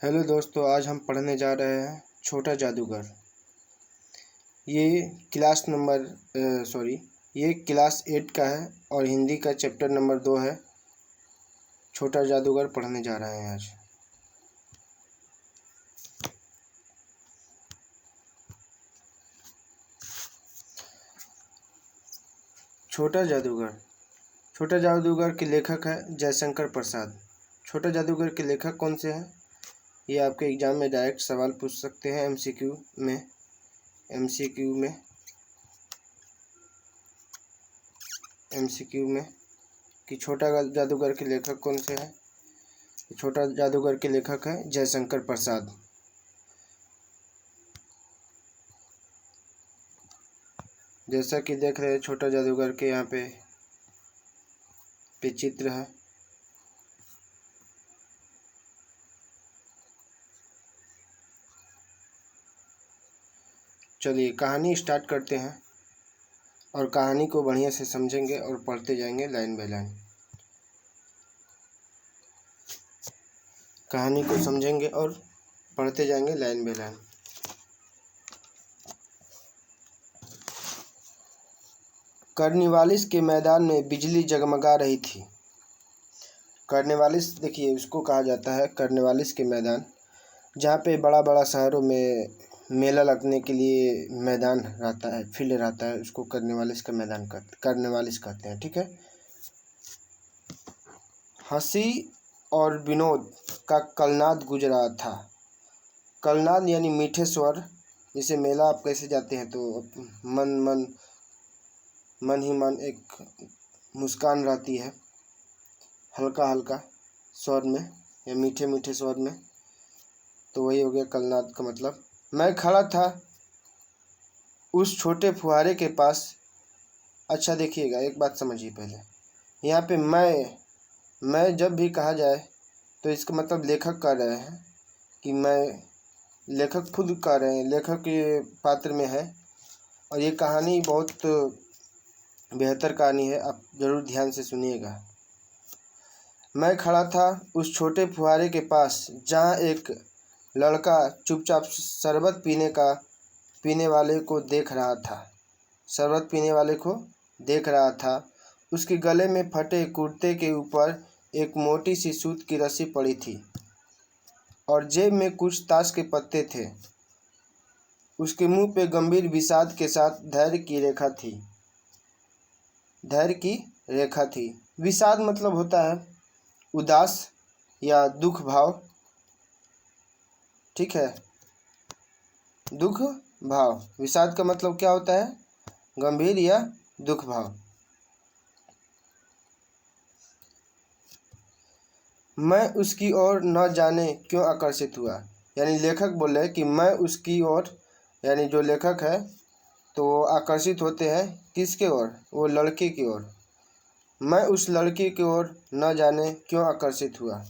Hello दोस्तों, आज हम पढ़ने जा रहे हैं छोटा जादूगर। ये क्लास नंबर ये क्लास 8 का है और हिंदी का चैप्टर नंबर 2 है। छोटा जादूगर पढ़ने जा रहे हैं आज। छोटा जादूगर के लेखक है जयशंकर प्रसाद। छोटा जादूगर के लेखक कौन से हैं? ये आपके एग्जाम में डायरेक्ट सवाल पूछ सकते हैं एमसीक्यू में कि छोटा जादूगर के लेखक कौन से हैं। छोटा जादूगर के लेखक हैं जयशंकर प्रसाद। जैसा कि देख रहे हैं छोटा जादूगर के यहाँ पे चित्र है। चलिए कहानी स्टार्ट करते हैं और कहानी को बढ़िया से समझेंगे और पढ़ते जाएंगे लाइन बाय लाइन। कहानी को समझेंगे और पढ़ते जाएंगे लाइन बाय लाइन। कर्निवालिस के मैदान में बिजली जगमगा रही थी। कर्निवालिस देखिए उसको कहा जाता है कर्निवालिस के मैदान, जहाँ पे बड़ा बड़ा शहरों में मेला लगने के लिए मैदान रहता है, फील्ड रहता है, उसको कर्निवालिस कहते हैं। ठीक है। हंसी और विनोद का कलनाद गुज रहा था। कलनाद यानी मीठे स्वर। जैसे मेला आप कैसे जाते हैं तो मन ही मन एक मुस्कान रहती है, हल्का हल्का स्वर में या मीठे मीठे स्वर में, तो वही हो गया कलनाद का मतलब। मैं खड़ा था उस छोटे फुहारे के पास। अच्छा देखिएगा, एक बात समझिए पहले। यहाँ पे मैं जब भी कहा जाए तो इसका मतलब लेखक कह रहे हैं कि मैं, लेखक खुद कह रहे हैं, लेखक के पात्र में है। और ये कहानी बहुत बेहतर कहानी है, आप ज़रूर ध्यान से सुनिएगा। मैं खड़ा था उस छोटे फुहारे के पास जहाँ एक लड़का चुपचाप शरबत पीने वाले को देख रहा था। उसके गले में फटे कुर्ते के ऊपर एक मोटी सी सूत की रस्सी पड़ी थी और जेब में कुछ ताश के पत्ते थे। उसके मुंह पे गंभीर विषाद के साथ धैर्य की रेखा थी। विषाद मतलब होता है उदास या दुख भाव। ठीक है, दुख भाव। विषाद का मतलब क्या होता है? गंभीर या दुख भाव। मैं उसकी ओर न जाने क्यों आकर्षित हुआ। यानी लेखक बोल रहे हैं कि मैं उसकी ओर, यानी जो लेखक है तो आकर्षित होते हैं किसके ओर? वो लड़के की ओर। मैं उस लड़की की ओर न जाने क्यों आकर्षित हुआ।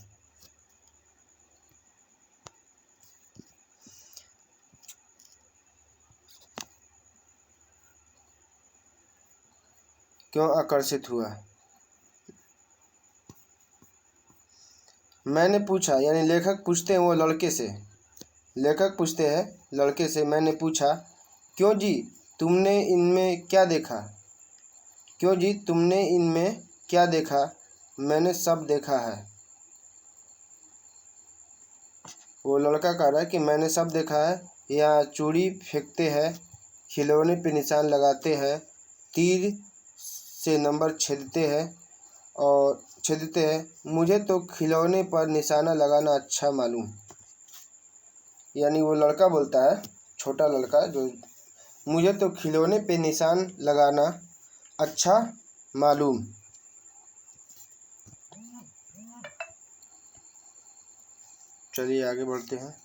क्यों आकर्षित हुआ? मैंने पूछा, यानी लेखक पूछते हैं वो लड़के से। लेखक पूछते हैं लड़के से, मैंने पूछा, क्यों जी तुमने इनमें क्या देखा? मैंने सब देखा है। वो लड़का कह रहा है कि मैंने सब देखा है। यहाँ चूड़ी फेंकते हैं, खिलौने पे निशान लगाते हैं, तीर से नंबर छेदते हैं। मुझे तो खिलौने पर निशाना लगाना अच्छा मालूम। यानी वो लड़का बोलता है, छोटा लड़का, जो मुझे तो खिलौने पे निशान लगाना अच्छा मालूम। चलिए आगे बढ़ते हैं।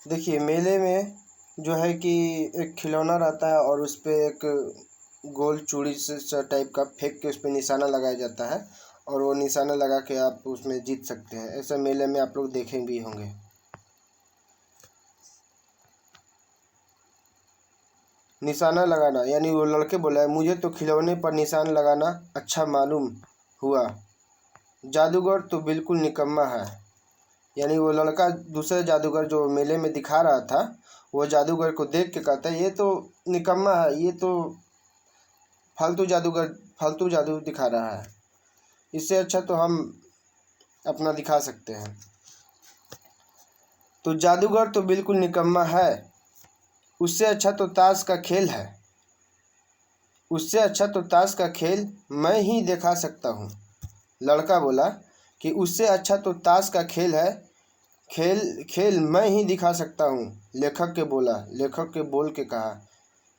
देखिए मेले में जो है कि एक खिलौना रहता है और उस पर एक गोल चूड़ी से टाइप का फेंक के उस पर निशाना लगाया जाता है और वो निशाना लगा के आप उसमें जीत सकते हैं। ऐसा मेले में आप लोग देखे भी होंगे। निशाना लगाना, यानी वो लड़के बोला है मुझे तो खिलौने पर निशान लगाना अच्छा मालूम हुआ, जादूगर तो बिल्कुल निकम्मा है। यानी वो लड़का दूसरे जादूगर जो मेले में दिखा रहा था, वो जादूगर को देख के कहता है ये तो निकम्मा है, ये तो फालतू जादू दिखा रहा है, इससे अच्छा तो हम अपना दिखा सकते हैं। तो जादूगर तो बिल्कुल निकम्मा है, उससे अच्छा तो ताश का खेल है, उससे अच्छा तो ताश का खेल मैं ही दिखा सकता हूँ। लड़का बोला कि उससे अच्छा तो ताश का खेल है, खेल मैं ही दिखा सकता हूँ। लेखक के बोल के कहा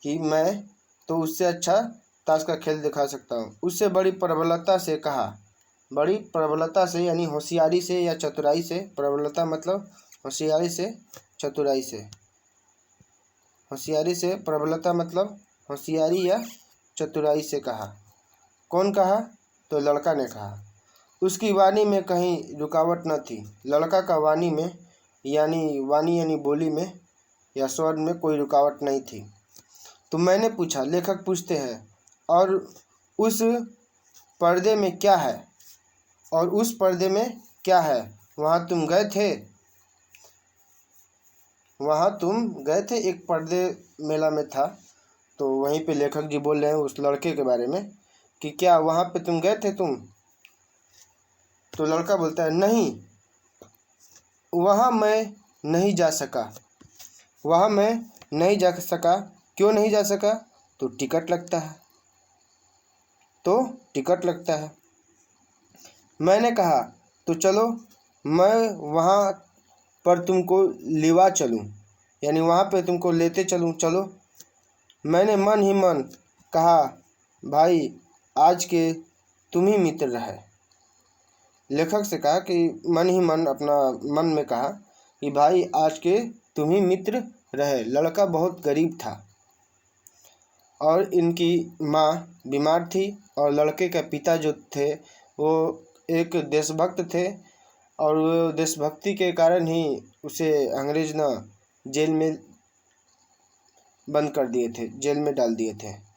कि मैं तो उससे अच्छा ताश का खेल दिखा सकता हूँ। उससे बड़ी प्रबलता से कहा, बड़ी प्रबलता से यानी होशियारी से या चतुराई से, प्रबलता मतलब होशियारी से चतुराई से, होशियारी से प्रबलता मतलब होशियारी या चतुराई से कहा। कौन कहा? तो लड़का ने कहा। उसकी वाणी में कहीं रुकावट न थी। लड़का का वाणी में यानी बोली में या स्वर में कोई रुकावट नहीं थी। तो मैंने पूछा, लेखक पूछते हैं, और उस पर्दे में क्या है? और उस पर्दे में क्या है? वहाँ तुम गए थे? वहाँ तुम गए थे? एक पर्दे मेला में था, तो वहीं पे लेखक जी बोल रहे हैं उस लड़के के बारे में कि क्या वहाँ पे तुम गए थे तुम? तो लड़का बोलता है नहीं, वहाँ मैं नहीं जा सका, वहाँ मैं नहीं जा सका। क्यों नहीं जा सका? तो टिकट लगता है, तो टिकट लगता है। मैंने कहा तो चलो मैं वहाँ पर तुमको लिवा चलूँ, यानी वहाँ पे तुमको लेते चलूँ, चलो। मैंने मन ही मन कहा भाई आज के तुम ही मित्र रहे। लेखक से कहा कि मन ही मन अपना मन में कहा कि भाई आज के तुम ही मित्र रहे। लड़का बहुत गरीब था और इनकी माँ बीमार थी, और लड़के के पिता जो थे वो एक देशभक्त थे, और वो देशभक्ति के कारण ही उसे अंग्रेज ने जेल में बंद कर दिए थे, जेल में डाल दिए थे।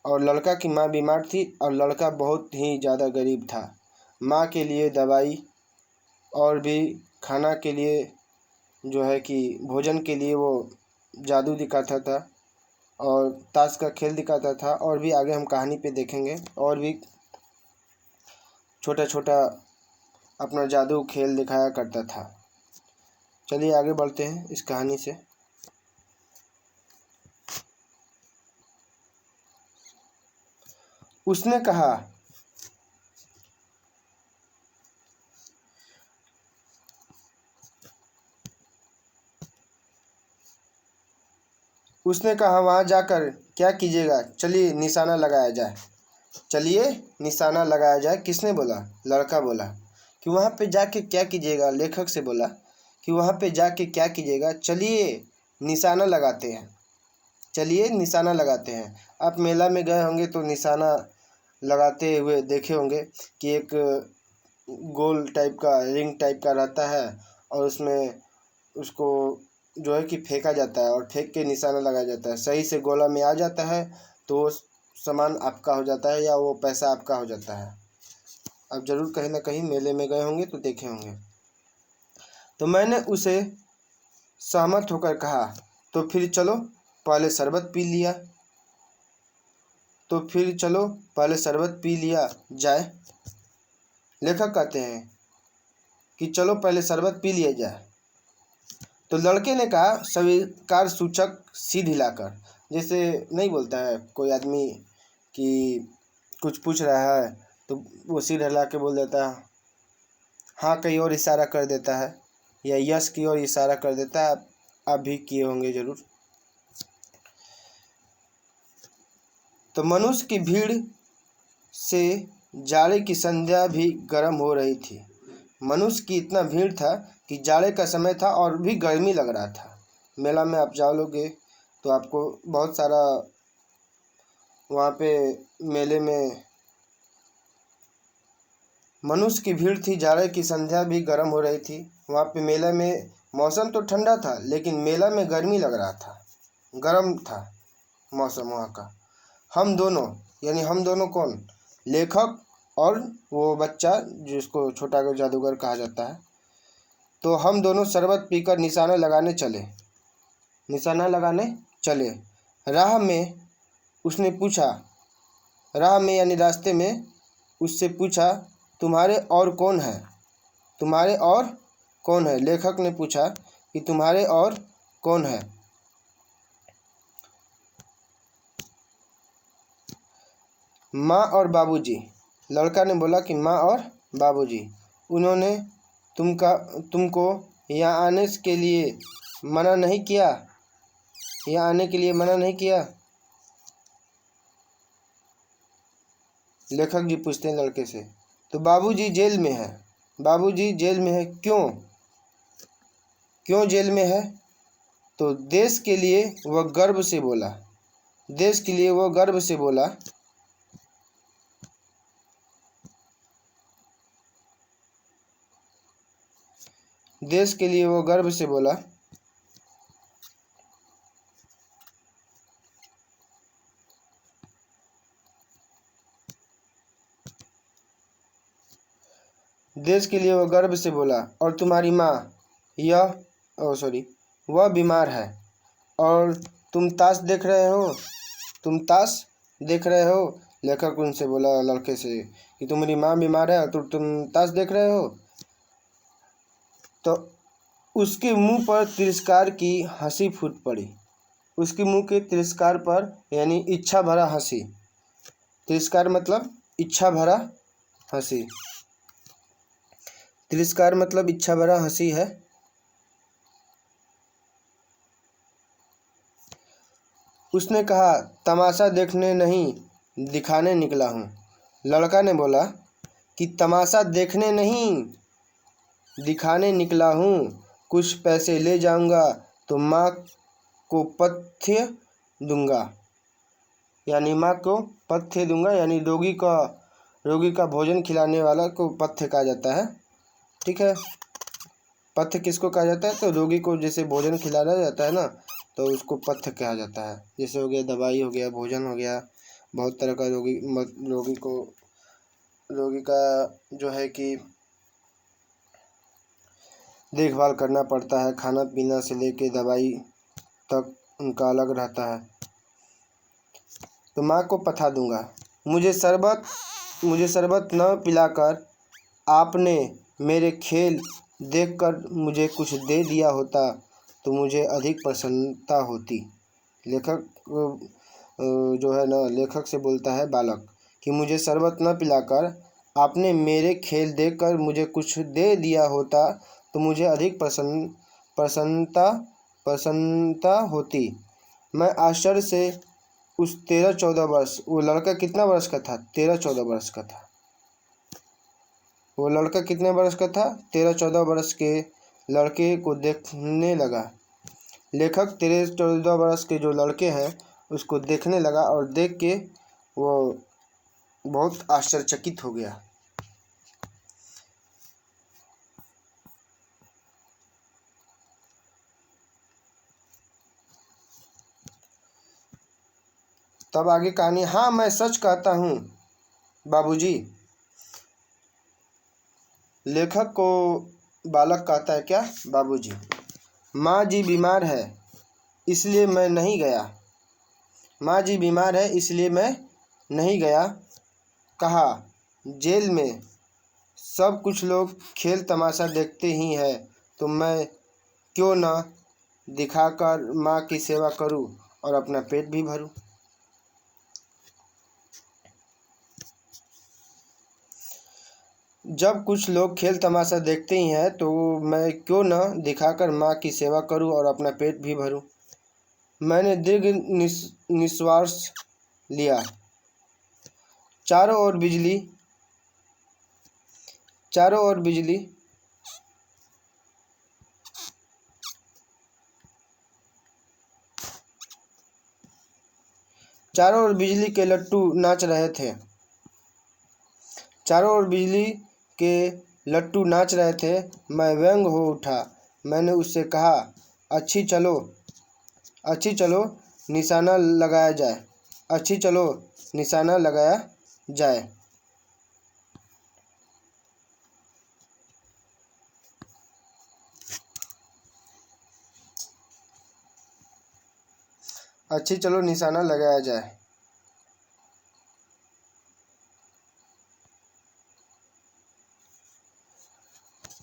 और लड़का की माँ बीमार थी और लड़का बहुत ही ज़्यादा गरीब था। माँ के लिए दवाई और भी खाना के लिए जो है कि भोजन के लिए वो जादू दिखाता था और ताश का खेल दिखाता था, और भी आगे हम कहानी पे देखेंगे और भी छोटा छोटा अपना जादू खेल दिखाया करता था। चलिए आगे बढ़ते हैं इस कहानी से। उसने कहा वहाँ जाकर क्या कीजिएगा, चलिए निशाना लगाया जाए, चलिए निशाना लगाया जाए। किसने बोला? लड़का बोला कि वहाँ पे जाके क्या कीजिएगा? लेखक से बोला कि वहाँ पे जाके क्या कीजिएगा, चलिए निशाना लगाते हैं, चलिए निशाना लगाते हैं। आप मेला में गए होंगे तो निशाना लगाते हुए देखे होंगे कि एक गोल टाइप का रिंग टाइप का रहता है, और उसमें उसको जो है कि फेंका जाता है और फेंक के निशाना लगाया जाता है। सही से गोला में आ जाता है तो वो सामान आपका हो जाता है या वो पैसा आपका हो जाता है। आप ज़रूर कहीं ना कहीं मेले में गए होंगे तो देखे होंगे। तो मैंने उसे सहमत होकर कहा तो फिर चलो पहले शरबत पी लिया, तो फिर चलो पहले शरबत पी लिया जाए। लेखक कहते हैं कि चलो पहले शरबत पी लिया जाए। तो लड़के ने कहा स्वीकार सूचक सिर हिलाकर, जैसे नहीं बोलता है कोई आदमी कि कुछ पूछ रहा है तो वो सिर हिला के बोल देता है, हाँ कहीं और इशारा कर देता है, या यस की ओर इशारा कर देता है। आप भी किए होंगे ज़रूर। तो मनुष्य की भीड़ से जाड़े की संध्या भी गर्म हो रही थी। मनुष्य की इतना भीड़ था कि जाड़े का समय था और भी गर्मी लग रहा था। मेला में आप जाओगे तो आपको बहुत सारा वहाँ पे मेले में मनुष्य की भीड़ थी, जाड़े की संध्या भी गर्म हो रही थी। वहाँ पे मेले में मौसम तो ठंडा था लेकिन मेला में गर्मी लग रहा था, गर्म था। मौसम वहाँ का। हम दोनों यानी हम दोनों कौन, लेखक और वो बच्चा जिसको छोटा जादूगर कहा जाता है। तो हम दोनों शरबत पीकर निशाना लगाने चले। राह में उसने पूछा, राह में यानी रास्ते में उससे पूछा, तुम्हारे और कौन है? तुम्हारे और कौन है? लेखक ने पूछा कि तुम्हारे और कौन है? माँ और बाबूजी। लड़का ने बोला कि माँ और बाबूजी। उन्होंने तुमको यहाँ आने के लिए मना नहीं किया? यहाँ आने के लिए मना नहीं किया? लेखक जी पूछते हैं लड़के से। तो बाबूजी जेल में है। बाबूजी जेल में है। क्यों? क्यों जेल में है? तो देश के लिए वह गर्व से बोला। देश के लिए वह गर्व से बोला। देश के लिए वह गर्व से बोला। देश के लिए वह गर्व से बोला। और तुम्हारी माँ वह बीमार है और तुम ताश देख रहे हो। तुम ताश देख रहे हो। लेखक उनसे बोला, लड़के से, कि तुम्हारी माँ बीमार है तो तुम ताश देख रहे हो। तो उसके मुंह पर तिरस्कार की हंसी फूट पड़ी। उसके मुंह के तिरस्कार पर यानी इच्छा भरा हंसी। तिरस्कार मतलब इच्छा भरा हंसी। तिरस्कार मतलब इच्छा भरा हंसी है। उसने कहा, तमाशा देखने नहीं दिखाने निकला हूँ। लड़का ने बोला कि तमाशा देखने नहीं दिखाने निकला हूँ। कुछ पैसे ले जाऊँगा तो माँ को पथ्य दूंगा। यानी माँ को पथ्य दूंगा यानी रोगी का भोजन खिलाने वाला को पथ्य कहा जाता है। ठीक है, पथ्य किसको कहा जाता है? तो रोगी को जैसे भोजन खिलाया जाता है ना, तो उसको पथ्य कहा जाता है। जैसे हो गया दवाई, हो गया भोजन, हो गया बहुत तरह का रोगी का जो है कि देखभाल करना पड़ता है। खाना पीना से लेके दवाई तक उनका अलग रहता है। तो माँ को पथा दूंगा। मुझे शरबत न पिलाकर आपने मेरे खेल देखकर मुझे कुछ दे दिया होता तो मुझे अधिक प्रसन्नता होती। लेखक जो है ना, लेखक से बोलता है बालक कि मुझे शरबत न पिलाकर आपने मेरे खेल देखकर मुझे कुछ दे दिया होता तो मुझे अधिक प्रसन्नता होती। मैं आश्चर्य से उस 13-14 वर्ष, वो लड़का कितना वर्ष का था? 13-14 वर्ष का था। वो लड़का कितने वर्ष का था? 13-14 वर्ष के लड़के को देखने लगा। लेखक 13-14 वर्ष के जो लड़के हैं उसको देखने लगा और देख के वो बहुत आश्चर्यचकित हो गया। तब आगे कहानी, हाँ मैं सच कहता हूँ बाबूजी। लेखक को बालक कहता है क्या? बाबूजी। माँ जी बीमार है इसलिए मैं नहीं गया। माँ जी बीमार है इसलिए मैं नहीं गया। कहा, जेल में सब कुछ लोग खेल तमाशा देखते ही हैं तो मैं क्यों न दिखाकर माँ की सेवा करूं और अपना पेट भी भरूं। जब कुछ लोग खेल तमाशा देखते ही हैं तो मैं क्यों न दिखाकर माँ की सेवा करूं और अपना पेट भी भरूं। मैंने दीर्घ निश्वास लिया। चारों ओर बिजली चारों ओर बिजली के लट्टू नाच रहे थे। चारों ओर बिजली के लट्टू नाच रहे थे। मैं व्यंग हो उठा। मैंने उससे कहा, अच्छी चलो निशाना लगाया जाए। अच्छी चलो निशाना लगाया जाए। अच्छी चलो निशाना लगाया जाए।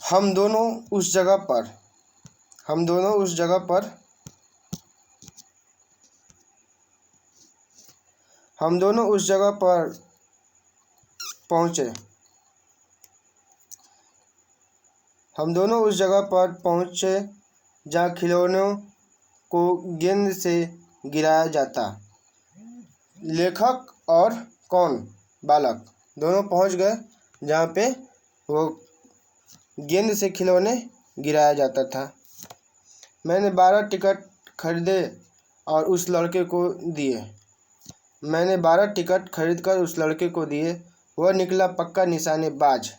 हम दोनों उस जगह पर हम दोनों उस जगह पर हम दोनों उस जगह पर पहुँचे। हम दोनों उस जगह पर पहुँचे जहाँ खिलौनों को गेंद से गिराया जाता। लेखक और कौन? बालक। दोनों पहुँच गए जहाँ पे वो गेंद से खिलौने गिराया जाता था। मैंने 12 टिकट खरीदे और उस लड़के को दिए। मैंने 12 टिकट खरीदकर उस लड़के को दिए। वह निकला पक्का निशानेबाज।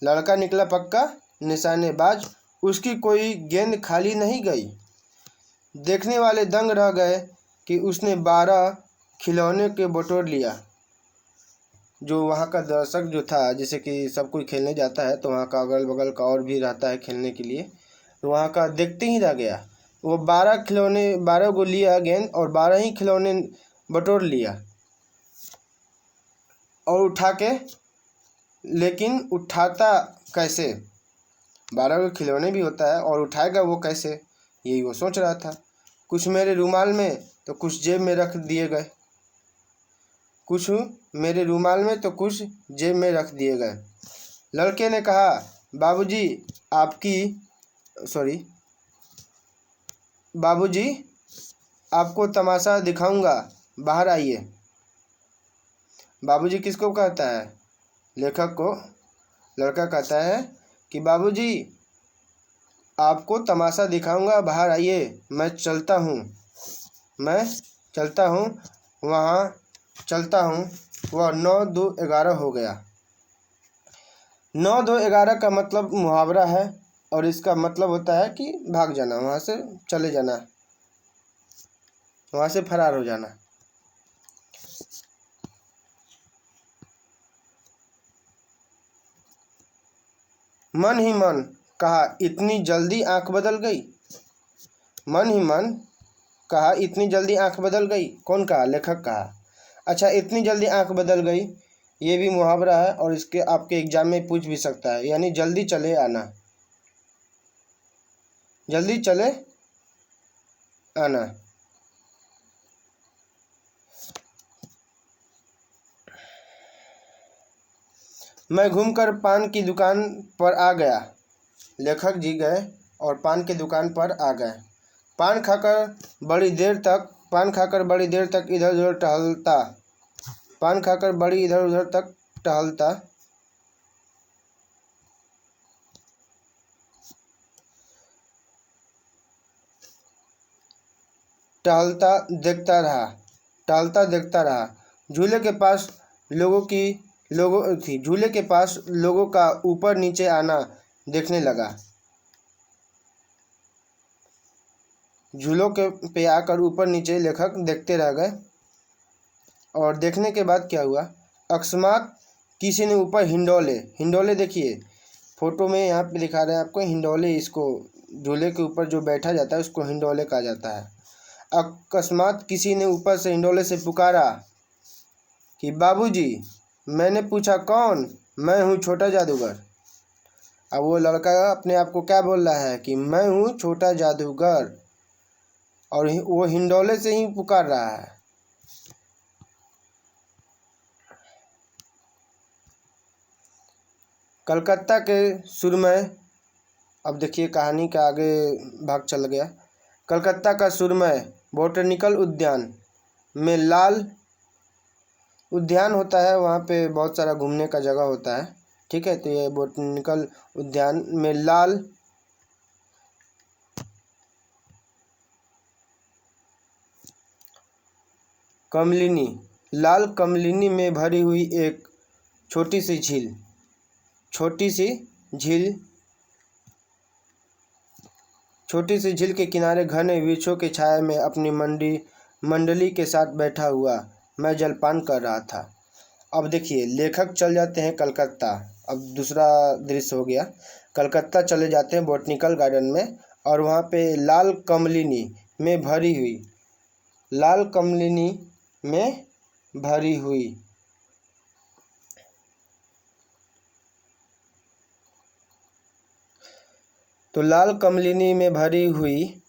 लड़का निकला पक्का निशानेबाज। उसकी कोई गेंद खाली नहीं गई। देखने वाले दंग रह गए कि उसने 12 खिलौने के बटोर लिया। जो वहाँ का दर्शक जो था, जैसे कि सब कोई खेलने जाता है तो वहाँ का अगल बगल का और भी रहता है खेलने के लिए, तो वहाँ का देखते ही रह गया। वो 12 खिलौने 12 को लिया गेंद और 12 ही खिलौने बटोर लिया और उठा के, लेकिन उठाता कैसे? 12 के खिलौने भी होता है और उठाएगा वो कैसे, यही वो सोच रहा था। कुछ मेरे रुमाल में तो कुछ जेब में रख दिए गए। कुछ मेरे रुमाल में तो कुछ जेब में रख दिए गए। लड़के ने कहा, बाबूजी आपको तमाशा दिखाऊंगा, बाहर आइए। बाबूजी किसको कहता है? लेखक को। लड़का कहता है कि बाबूजी आपको तमाशा दिखाऊंगा, बाहर आइए। मैं चलता हूँ वहाँ चलता हूँ। वह 9 2 11 हो गया। 9 2 11 का मतलब मुहावरा है और इसका मतलब होता है कि भाग जाना, वहाँ से चले जाना, वहाँ से फरार हो जाना। मन ही मन कहा, इतनी जल्दी आंख बदल गई। मन ही मन कहा, इतनी जल्दी आंख बदल गई। कौन कहा? लेखक कहा। अच्छा, इतनी जल्दी आंख बदल गई, ये भी मुहावरा है और इसके आपके एग्जाम में पूछ भी सकता है। यानी जल्दी चले आना, जल्दी चले आना। मैं घूमकर पान की दुकान पर आ गया। लेखक जी गए और पान की दुकान पर आ गए। पान खाकर बड़ी देर तक इधर उधर टहलता। पान खाकर बड़ी इधर उधर तक टहलता। टहलता देखता रहा। झूले के पास लोगों का ऊपर नीचे आना देखने लगा। झूलों के पे आकर ऊपर नीचे लेखक देखते रह गए। और देखने के बाद क्या हुआ? अकस्मात किसी ने ऊपर हिंडोले देखिए, फोटो में यहाँ पे दिखा रहे हैं आपको हिंडोले। इसको झूले के ऊपर जो बैठा जाता है उसको हिंडोले कहा जाता है। अकस्मात किसी ने ऊपर से हिंडोले से पुकारा कि बाबूजी। मैंने पूछा, कौन? मैं हूँ छोटा जादूगर। अब वो लड़का अपने आप को क्या बोल रहा है कि मैं हूँ छोटा जादूगर, और वो हिंडोले से ही पुकार रहा है। कलकत्ता के सुरमय, अब देखिए कहानी का आगे भाग चल गया। कलकत्ता का सुरमय बोटेनिकल उद्यान में लाल उद्यान होता है, वहाँ पे बहुत सारा घूमने का जगह होता है, ठीक है। तो ये बोटेनिकल उद्यान में लाल कमलिनी में भरी हुई एक छोटी सी झील छोटी सी झील के किनारे घने वृक्षों की छाया में अपनी मंडली के साथ बैठा हुआ मैं जलपान कर रहा था। अब देखिए, लेखक चल जाते हैं कलकत्ता। अब दूसरा दृश्य हो गया, कलकत्ता चले जाते हैं बॉटनिकल गार्डन में, और वहाँ पे लाल कमलिनी में भरी हुई तो लाल कमलिनी में भरी हुई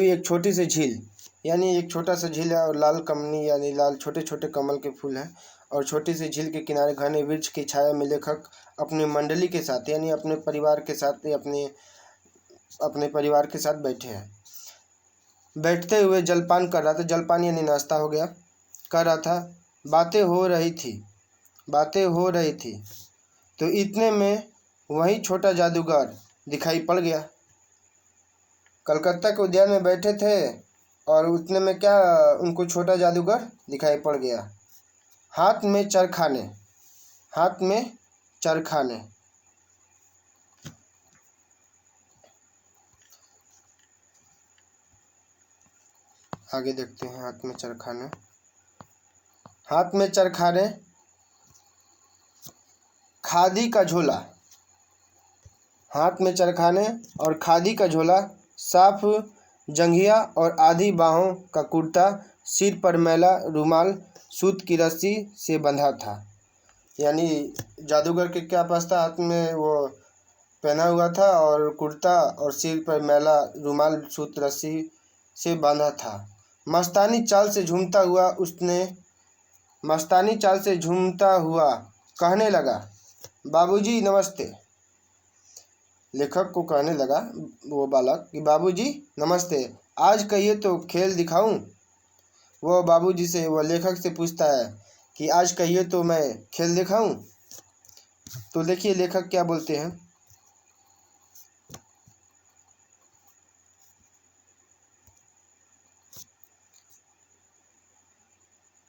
एक छोटी सी झील, यानी एक छोटा सा झील है, और लाल कमनी यानी लाल छोटे छोटे कमल के फूल हैं, और छोटी सी झील के किनारे घने वृक्ष की छाया में लेखक अपनी मंडली के साथ यानी अपने परिवार के साथ बैठे हैं। बैठते हुए जलपान कर रहा था, जलपान यानी नाश्ता हो गया, कर रहा था। बातें हो रही थी तो इतने में वही छोटा जादूगर दिखाई पड़ गया। कलकत्ता के उद्यान में बैठे थे और उतने में क्या उनको छोटा जादूगर दिखाई पड़ गया। हाथ में चरखाने। आगे देखते हैं। हाथ में चरखाने, खादी का झोला। हाथ में चरखाने और खादी का झोला, साफ जंघिया और आधी बाहों का कुर्ता, सिर पर मैला रुमाल सूत की रस्सी से बंधा था। यानी जादूगर के क्या पास था, हाथ में वो पहना हुआ था और कुर्ता, और सिर पर मैला रुमाल सूत रस्सी से बांधा था। मस्तानी चाल से झूमता हुआ कहने लगा, बाबूजी नमस्ते। लेखक को कहने लगा वो बालक कि बाबूजी नमस्ते, आज कहिए तो खेल दिखाऊं। वो बाबूजी से, वो लेखक से पूछता है कि आज कहिए तो मैं खेल दिखाऊं। तो देखिए लेखक क्या बोलते हैं,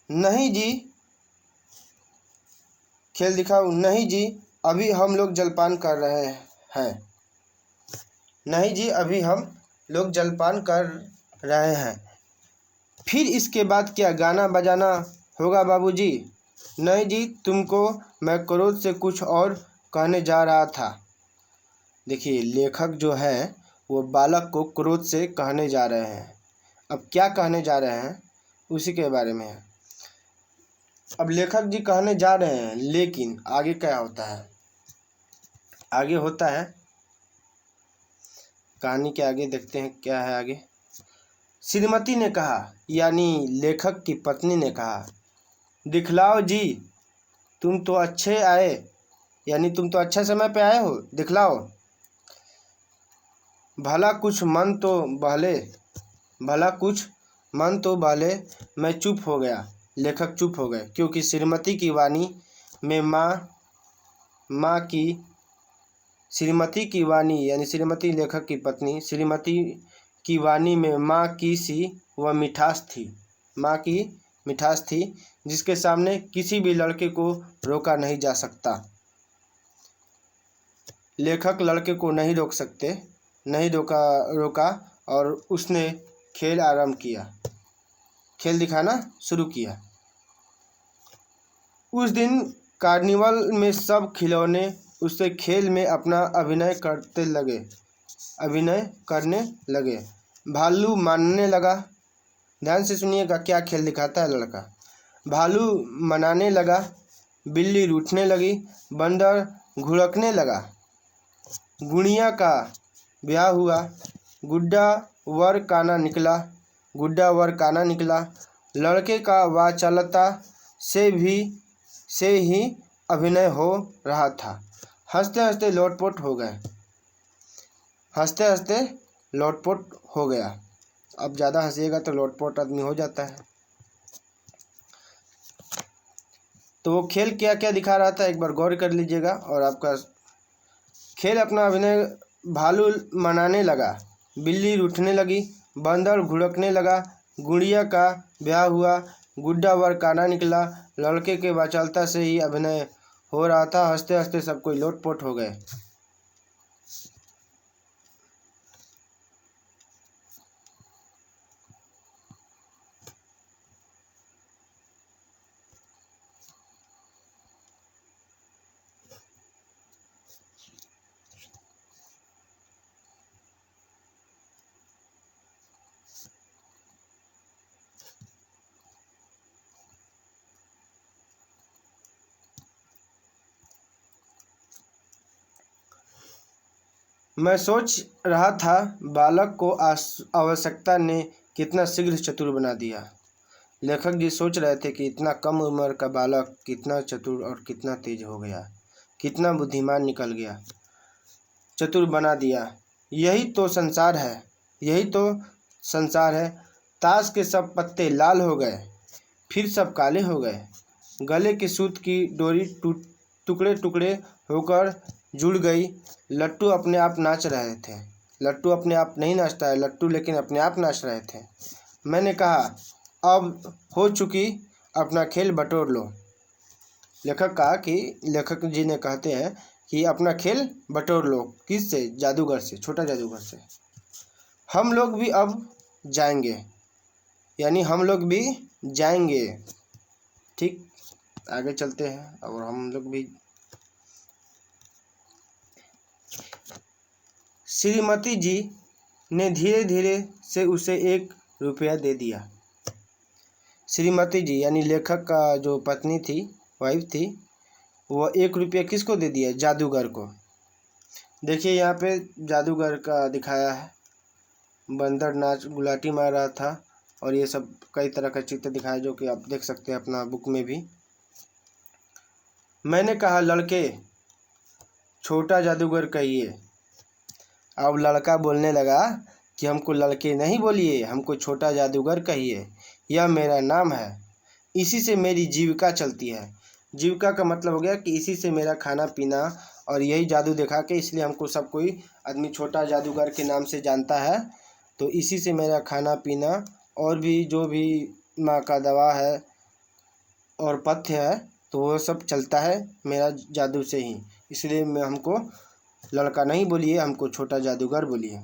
नहीं जी, खेल दिखाऊं? नहीं जी, अभी हम लोग जलपान कर रहे हैं। नहीं जी, अभी हम लोग जलपान कर रहे हैं। फिर इसके बाद क्या गाना बजाना होगा बाबूजी? नहीं जी, तुमको मैं क्रोध से कुछ और कहने जा रहा था। देखिए लेखक जो है वो बालक को क्रोध से कहने जा रहे हैं। अब क्या कहने जा रहे हैं उसी के बारे में है। अब लेखक जी कहने जा रहे हैं, लेकिन आगे क्या होता है? आगे होता है, कहानी के आगे देखते हैं क्या है आगे। श्रीमती ने कहा, यानी लेखक की पत्नी ने कहा, दिखलाओ जी, तुम तो अच्छे आए, यानी तुम तो अच्छे समय पे आए हो, दिखलाओ। भला कुछ मन तो बहले। मैं चुप हो गया, लेखक चुप हो गए, क्योंकि श्रीमती की वाणी में श्रीमती की वाणी यानी श्रीमती लेखक की पत्नी, श्रीमती की वाणी में माँ की सी वह मिठास थी जिसके सामने किसी भी लड़के को रोका नहीं जा सकता। लेखक लड़के को नहीं रोका और उसने खेल आरंभ किया, खेल दिखाना शुरू किया। उस दिन कार्निवल में सब खिलौने उससे खेल में अपना अभिनय करने लगे। भालू मानने लगा, ध्यान से सुनिएगा क्या खेल दिखाता है लड़का। भालू मनाने लगा, बिल्ली रूठने लगी, बंदर घुड़कने लगा, गुड़िया का ब्याह हुआ, गुड्डा वर काना निकला। लड़के का वाचालता से ही अभिनय हो रहा था। हंसते हंसते लोटपोट हो गया। अब ज़्यादा हंसिएगा तो लोटपोट आदमी हो जाता है। तो वो खेल क्या क्या दिखा रहा था एक बार गौर कर लीजिएगा। और आपका खेल अपना अभिनय, भालू मनाने लगा, बिल्ली रूठने लगी, बंदर घुड़कने लगा, गुड़िया का ब्याह हुआ, गुड्डा वर काना निकला, लड़के के वाचालता से ही अभिनय हो रहा था। हंसते हंसते सब कोई लोटपोट हो गए। मैं सोच रहा था बालक को आवश्यकता ने कितना शीघ्र चतुर बना दिया। लेखक जी सोच रहे थे कि इतना कम उम्र का बालक कितना चतुर और कितना तेज हो गया, कितना बुद्धिमान निकल गया, चतुर बना दिया। यही तो संसार है, यही तो संसार है। ताश के सब पत्ते लाल हो गए, फिर सब काले हो गए। गले के सूत की डोरी टुकड़े टुकड़े होकर जुड़ गई। लट्टू अपने आप नाच रहे थे। लट्टू अपने आप नहीं नाचता है लट्टू, लेकिन अपने आप नाच रहे थे। मैंने कहा, अब हो चुकी, अपना खेल बटोर लो। लेखक जी ने कहते हैं कि अपना खेल बटोर लो। किससे? जादूगर से, छोटा जादूगर से। हम लोग भी अब जाएंगे, यानी हम लोग भी जाएंगे। ठीक, आगे चलते हैं और हम लोग भी। श्रीमती जी ने धीरे धीरे से उसे 1 रुपया दे दिया। श्रीमती जी यानी लेखक का जो पत्नी थी, वाइफ थी, वो 1 रुपया किसको दे दिया? जादूगर को। देखिए यहाँ पे जादूगर का दिखाया है, बंदर नाच गुलाटी मार रहा था और ये सब कई तरह का चित्र दिखाया जो कि आप देख सकते हैं अपना बुक में भी। मैंने कहा, लड़के, छोटा जादूगर कहिए। अब लड़का बोलने लगा कि हमको लड़के नहीं बोलिए, हमको छोटा जादूगर कहिए। यह मेरा नाम है, इसी से मेरी जीविका चलती है। जीविका का मतलब हो गया कि इसी से मेरा खाना पीना, और यही जादू दिखा के इसलिए हमको सब कोई आदमी छोटा जादूगर के नाम से जानता है। तो इसी से मेरा खाना पीना और भी जो भी माँ का दवा है और पथ्य है, तो वो सब चलता है मेरा जादू से ही। इसलिए मैं हमको लड़का नहीं बोलिए, हमको छोटा जादूगर बोलिए।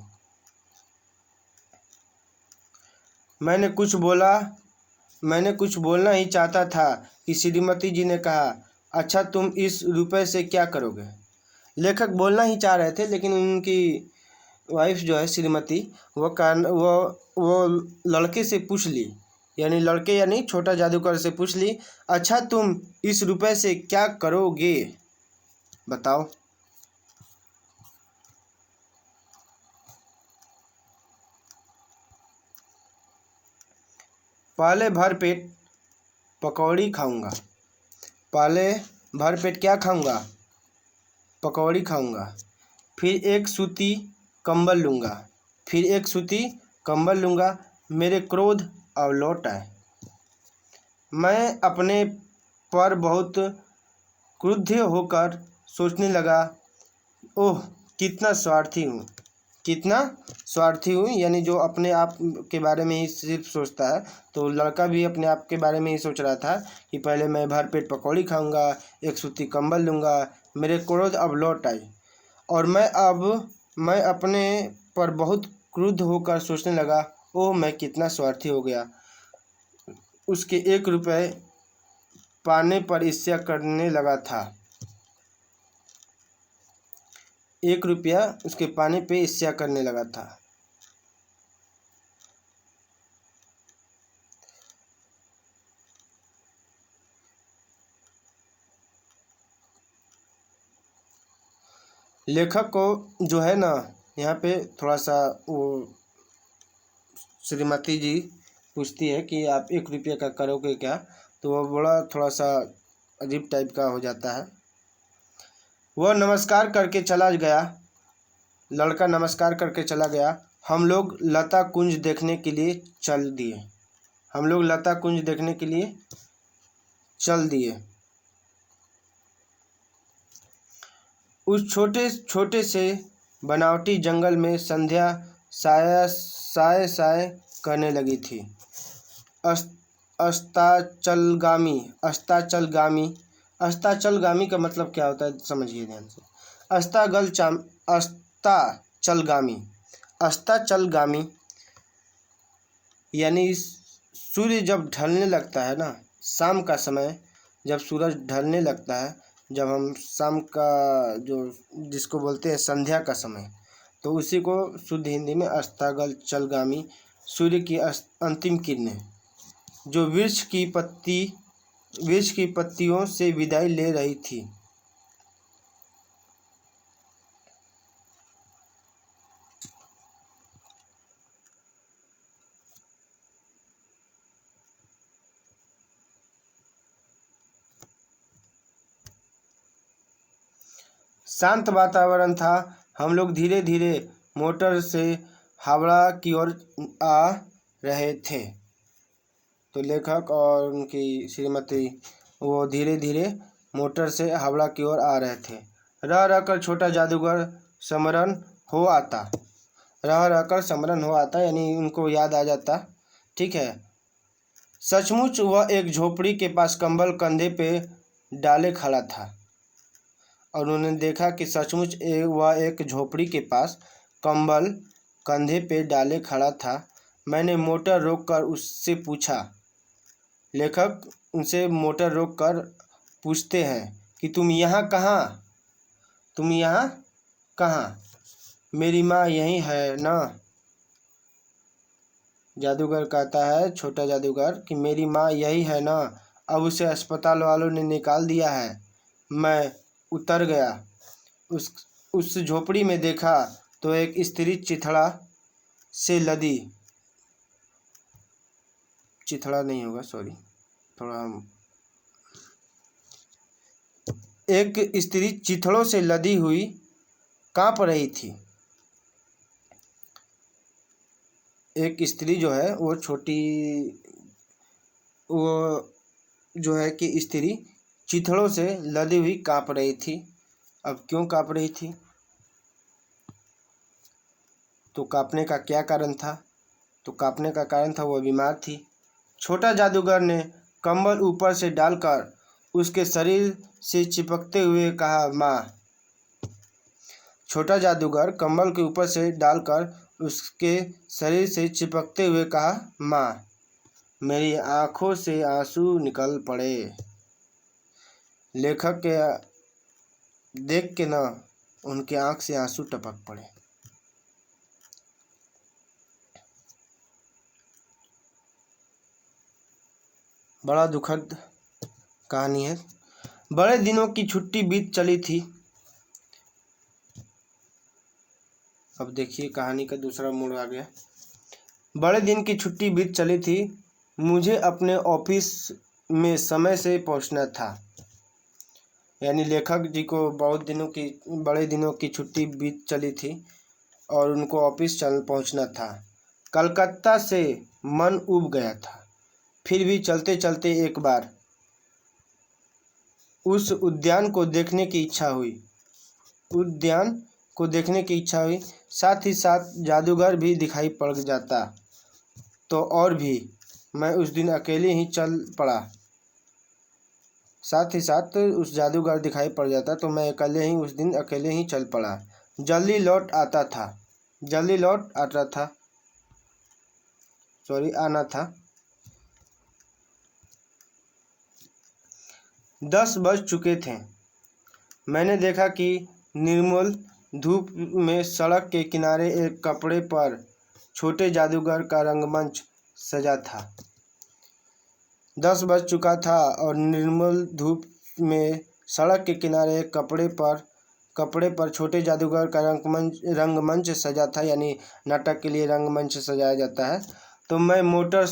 मैंने कुछ बोलना ही चाहता था कि श्रीमती जी ने कहा, अच्छा तुम इस रुपए से क्या करोगे? लेखक बोलना ही चाह रहे थे, लेकिन उनकी वाइफ जो है श्रीमती, वो लड़के से पूछ ली, यानी लड़के यानी छोटा जादूगर से पूछ ली, अच्छा तुम इस रुपए से क्या करोगे, बताओ। पहले भरपेट पकौड़ी खाऊंगा। पहले भरपेट क्या खाऊंगा? पकौड़ी खाऊंगा। फिर 1 सूती कंबल लूँगा। फिर 1 सूती कंबल लूँगा। मेरे क्रोध अब लौट आए। मैं अपने पर बहुत क्रुद्ध होकर सोचने लगा, ओह कितना स्वार्थी हूँ, कितना स्वार्थी हूँ। यानी जो अपने आप के बारे में ही सिर्फ सोचता है। तो लड़का भी अपने आप के बारे में ही सोच रहा था कि पहले मैं भरपेट पकौड़ी खाऊंगा, 1 सूती कंबल लूँगा, मेरे क्रोध अब लौट आई। और मैं अपने पर बहुत क्रुद्ध होकर सोचने लगा, ओह मैं कितना स्वार्थी हो गया। उसके 1 रुपये पाने पर ईर्ष्या करने लगा था। 1 रुपया उसके पाने पे ईर्ष्या करने लगा था। लेखक को जो है ना, यहाँ पे थोड़ा सा वो श्रीमती जी पूछती है कि आप 1 रुपये का करोगे क्या, तो वो बड़ा थोड़ा सा अजीब टाइप का हो जाता है। वह नमस्कार करके चला गया। लड़का नमस्कार करके चला गया। हम लोग लता कुंज देखने के लिए चल दिए। हम लोग लता कुंज देखने के लिए चल दिए। उस छोटे छोटे से बनावटी जंगल में संध्या साय साय करने लगी थी। अस्ताचलगामी अस्ताचलगामी का मतलब क्या होता है, समझिए ध्यान से। अस्ताचलगामी, अस्ताचलगामी यानी सूर्य जब ढलने लगता है ना, शाम का समय जब सूरज ढलने लगता है, जब हम शाम का जो जिसको बोलते हैं संध्या का समय, तो उसी को शुद्ध हिंदी में अस्ताचलगामी, सूर्य की अंतिम किरणें जो वृक्ष की पत्तियों से विदाई ले रही थी। शांत वातावरण था। हम लोग धीरे धीरे मोटर से हावड़ा की ओर आ रहे थे। तो लेखक और उनकी श्रीमती वो धीरे धीरे मोटर से हावड़ा की ओर आ रहे थे। रह रहकर छोटा जादूगर स्मरण हो आता, रह रहकर स्मरण हो आता यानी उनको याद आ जाता। ठीक है। सचमुच वह एक झोपड़ी के पास कंबल कंधे पे डाले खड़ा था, और उन्होंने देखा कि सचमुच वह एक झोपड़ी के पास कंबल कंधे पे डाले खड़ा था। मैंने मोटर रोककर उससे पूछा, लेखक उनसे मोटर रोककर पूछते हैं कि तुम यहाँ कहाँ? मेरी माँ यहीं है ना? जादूगर कहता है, छोटा जादूगर, कि मेरी माँ यही है ना? अब उसे अस्पताल वालों ने निकाल दिया है। मैं उतर गया। उस झोपड़ी में देखा तो एक स्त्री चिथड़ा से लदी, चिथड़ा नहीं होगा, सॉरी, थोड़ा, एक स्त्री चिथड़ों से लदी हुई कांप रही थी। एक स्त्री जो है वो जो है कि स्त्री चिथड़ों से लदी हुई कांप रही थी। अब क्यों कांप रही थी? तो कांपने का क्या कारण था? तो कांपने का कारण था वो बीमार थी। छोटा जादूगर ने कंबल ऊपर से डालकर उसके शरीर से चिपकते हुए कहा, माँ। छोटा जादूगर कंबल के ऊपर से डालकर उसके शरीर से चिपकते हुए कहा, माँ। मेरी आंखों से आंसू निकल पड़े। लेखक के देख के ना उनके आंख से आंसू टपक पड़े। बड़ा दुखद कहानी है। बड़े दिनों की छुट्टी बीत चली थी। अब देखिए कहानी का दूसरा मोड़ आ गया। बड़े दिन की छुट्टी बीत चली थी। मुझे अपने ऑफिस में समय से पहुंचना था। यानी लेखक जी को बड़े दिनों की छुट्टी बीत चली थी और उनको ऑफिस पहुंचना था। कलकत्ता से मन उब गया था, फिर भी चलते चलते एक बार उस उद्यान को देखने की इच्छा हुई। साथ ही साथ जादूगर भी दिखाई पड़ जाता तो और भी मैं उस दिन अकेले ही चल पड़ा। साथ ही साथ उस जादूगर दिखाई पड़ जाता तो मैं उस दिन अकेले ही चल पड़ा। जल्दी लौट आना था। 10 बज चुके थे। मैंने देखा कि निर्मल धूप में सड़क के किनारे एक कपड़े पर छोटे जादूगर का रंगमंच सजा था। 10 बज चुका था और निर्मल धूप में सड़क के किनारे एक कपड़े पर छोटे जादूगर का रंगमंच सजा था। यानी नाटक के लिए रंगमंच सजाया जाता है। तो मैं मोटर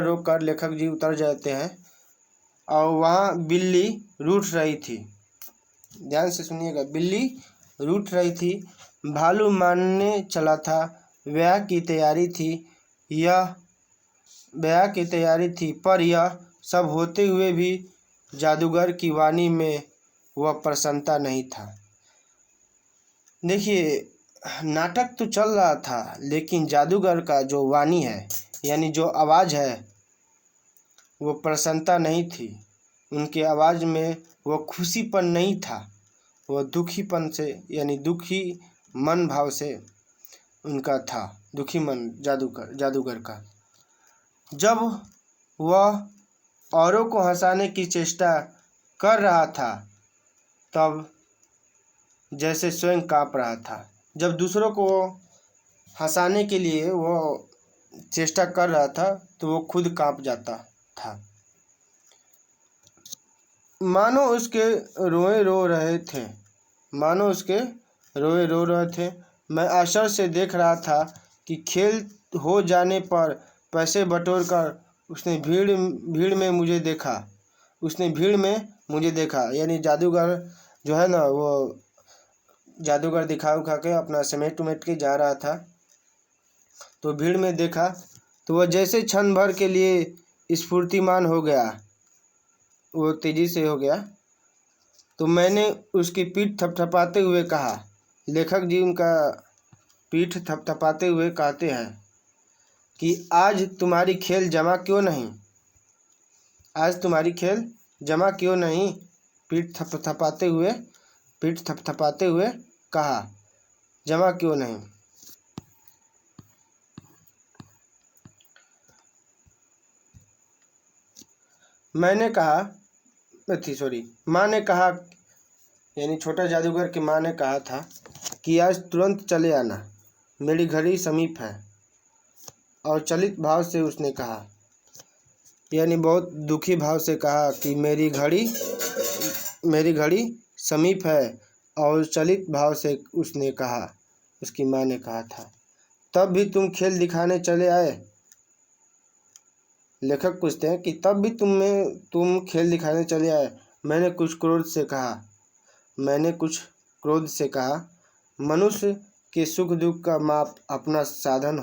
रोक कर लेखक जी उतर जाते हैं और वहाँ बिल्ली रूठ रही थी। ध्यान से सुनिएगा, बिल्ली रूठ रही थी। भालू मारने चला था। ब्याह की तैयारी थी, पर यह सब होते हुए भी जादूगर की वाणी में वह प्रसन्नता नहीं था। देखिए, नाटक तो चल रहा था, लेकिन जादूगर का जो वाणी है, यानी जो आवाज़ है, वो प्रसन्नता नहीं थी, उनके आवाज़ में वो खुशीपन नहीं था, वो दुखीपन से यानी दुखी मन भाव से उनका था, दुखी मन जादूगर का। जब वह औरों को हंसाने की चेष्टा कर रहा था तब जैसे स्वयं काँप रहा था। जब दूसरों को हंसाने के लिए वो चेष्टा कर रहा था तो वो खुद काँप जाता था, मानो उसके रोए रो रहे थे, मानो उसके रोए रो रहे थे। मैं आश्चर्य से देख रहा था कि खेल हो जाने पर पैसे बटोर कर उसने भीड़ में मुझे देखा। यानी जादूगर जो है ना, वो जादूगर दिखा उखा के अपना समेट उमेट के जा रहा था, तो भीड़ में देखा तो वह जैसे क्षण भर के लिए स्फूर्तिमान हो गया, वो तेजी से हो गया। तो मैंने उसकी पीठ थपथपाते हुए कहा, लेखक जी उनका पीठ थपथपाते हुए कहते हैं कि आज तुम्हारी खेल जमा क्यों नहीं, आज तुम्हारी खेल जमा क्यों नहीं। पीठ थपथपाते हुए कहा, जमा क्यों नहीं। माँ ने कहा, यानी छोटा जादूगर की माँ ने कहा था कि आज तुरंत चले आना, मेरी घड़ी समीप है। और चलित भाव से उसने कहा, यानी बहुत दुखी भाव से कहा कि मेरी घड़ी समीप है। और चलित भाव से उसने कहा, उसकी माँ ने कहा था, तब भी तुम खेल दिखाने चले आए। लेखक पूछते हैं कि तब भी तुम खेल दिखाने चले आए। मैंने कुछ क्रोध से कहा, मनुष्य के सुख दुख का माप अपनी साधन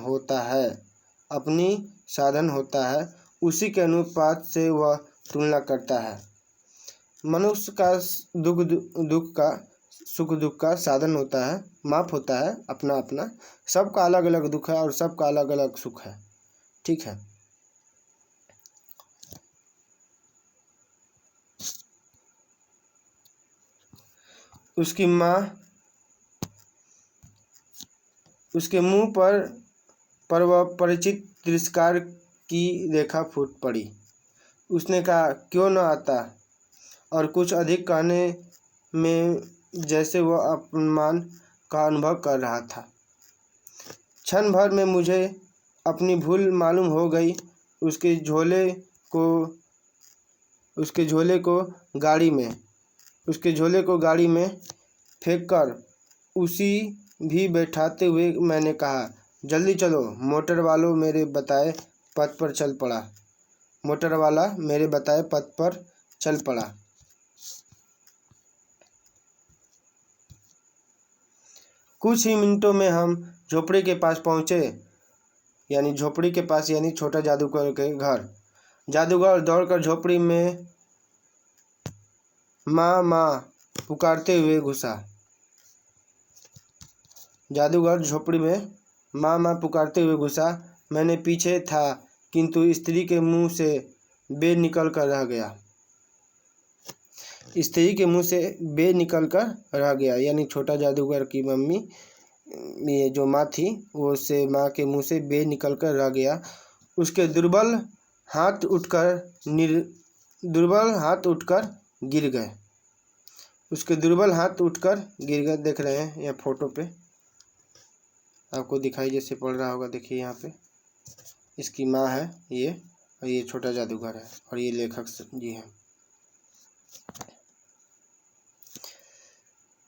होता है, उसी के अनुपात से वह तुलना करता है। मनुष्य का सुख दुख का साधन होता है, माप होता है अपना अपना, सबका अलग अलग दुख है और सबका अलग अलग सुख है, ठीक है। उसकी माँ, उसके मुंह पर वह परिचित तिरस्कार की रेखा फूट पड़ी। उसने कहा, क्यों न आता, और कुछ अधिक कहने में जैसे वह अपमान का अनुभव कर रहा था। क्षण भर में मुझे अपनी भूल मालूम हो गई। उसके झोले को गाड़ी में फेंककर उसी भी बैठाते हुए मैंने कहा, जल्दी चलो। मोटर वाला मेरे बताए पथ पर चल पड़ा। कुछ ही मिनटों में हम झोपड़ी के पास पहुँचे, यानी छोटा जादूगर के घर। जादूगर दौड़कर झोपड़ी में माँ माँ पुकारते हुए घुसा। मैंने पीछे था किंतु स्त्री के मुंह से बे निकल कर रह गया। यानी छोटा जादूगर की मम्मी, ये जो माँ थी, वो से माँ के मुंह से बे निकल कर रह गया। उसके दुर्बल हाथ उठकर गिर गए। देख रहे हैं यह फोटो पे आपको दिखाई जैसे पड़ रहा होगा। देखिए यहाँ पे इसकी माँ है ये, और ये छोटा जादूगर है, और ये लेखक जी हैं।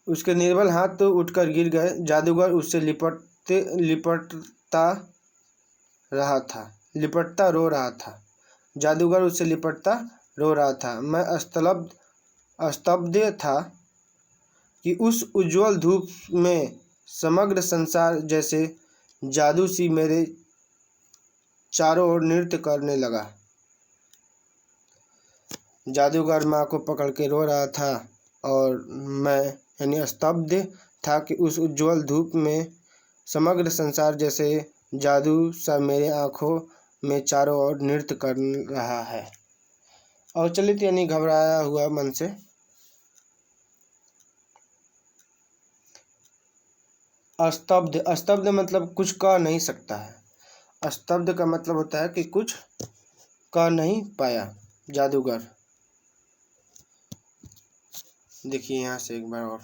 उसके निर्बल हाथ तो उठकर गिर गए। जादूगर उससे लिपटता रो रहा था। मैं स्तब्ध था कि उस उज्जवल धूप में समग्र संसार जैसे जादू सी मेरे चारों ओर नृत्य करने लगा। जादूगर माँ को पकड़ के रो रहा था और मैं यानी स्तब्ध था कि उस उज्जवल धूप में समग्र संसार जैसे जादू सा मेरे आँखों में चारों ओर नृत्य कर रहा है। अवचलित यानी घबराया हुआ मन से। अस्तब्ध, अस्तब्ध मतलब कुछ कह नहीं सकता है। स्तब्ध का मतलब होता है कि कुछ कह नहीं पाया। जादूगर, देखिए यहाँ से एक बार और,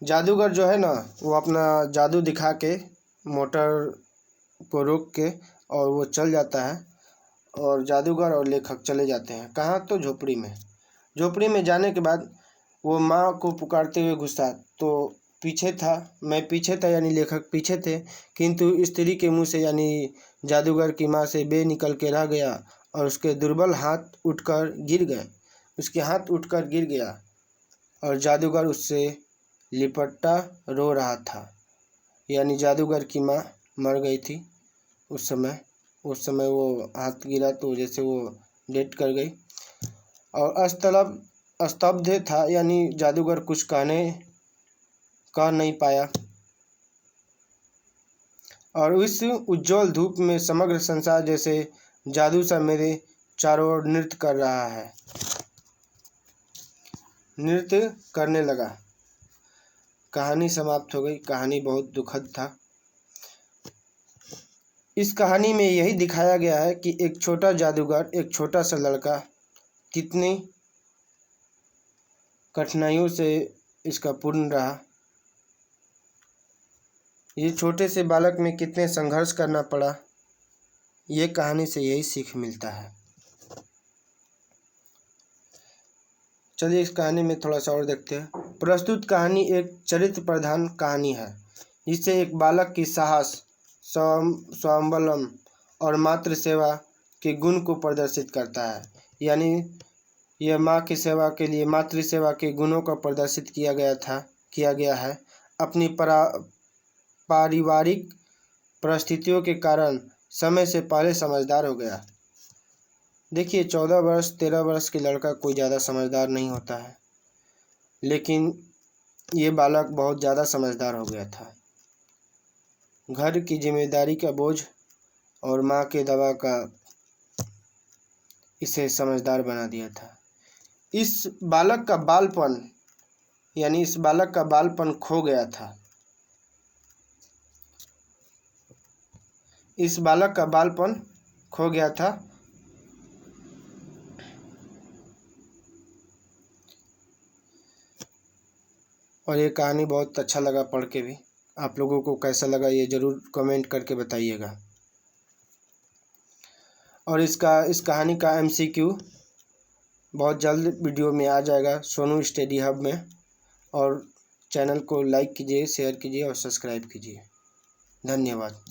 जादूगर जो है ना वो अपना जादू दिखा के मोटर को रोक के और वो चल जाता है, और जादूगर और लेखक चले जाते हैं कहाँ, तो झोपड़ी में। झोपड़ी में जाने के बाद वो माँ को पुकारते हुए घुसा, तो पीछे था, मैं पीछे था यानी लेखक पीछे थे, किंतु स्त्री के मुंह से यानी जादूगर की माँ से बे निकल के रह गया और उसके दुर्बल हाथ उठकर गिर गए। उसके हाथ उठकर गिर गया और जादूगर उससे लिपटा रो रहा था, यानी जादूगर की माँ मर गई थी उस समय वो हाथ गिरा तो जैसे वो डेथ कर गई। और स्तब्ध था यानी जादूगर कुछ कह नहीं पाया। और इस उज्जवल धूप में समग्र संसार जैसे जादू सा मेरे चारों ओर नृत्य कर रहा है, नृत्य करने लगा। कहानी समाप्त हो गई। कहानी बहुत दुखद था। इस कहानी में यही दिखाया गया है कि एक छोटा जादूगर, एक छोटा सा लड़का कितनी कठिनाइयों से इसका पूर्ण रहा। ये छोटे से बालक में कितने संघर्ष करना पड़ा, ये कहानी से यही सीख मिलता है। चलिए इस कहानी में थोड़ा सा और देखते हैं। प्रस्तुत कहानी एक चरित्र प्रधान कहानी है जिससे एक बालक की साहस, स्वावलंबन और मातृ सेवा के गुण को प्रदर्शित करता है। यानी यह माँ की सेवा के लिए मातृ सेवा के गुणों का प्रदर्शित किया गया है। अपनी पारिवारिक परिस्थितियों के कारण समय से पहले समझदार हो गया। देखिए 14 वर्ष 13 वर्ष के लड़का कोई ज़्यादा समझदार नहीं होता है, लेकिन ये बालक बहुत ज़्यादा समझदार हो गया था। घर की जिम्मेदारी का बोझ और माँ के दवा का इसे समझदार बना दिया था। इस बालक का बालपन खो गया था। इस बालक का बालपन खो गया था। और ये कहानी बहुत अच्छा लगा पढ़ के भी। आप लोगों को कैसा लगा ये ज़रूर कमेंट करके बताइएगा। और इस कहानी का MCQ बहुत जल्द वीडियो में आ जाएगा सोनू स्टडी हब में। और चैनल को लाइक कीजिए, शेयर कीजिए और सब्सक्राइब कीजिए। धन्यवाद।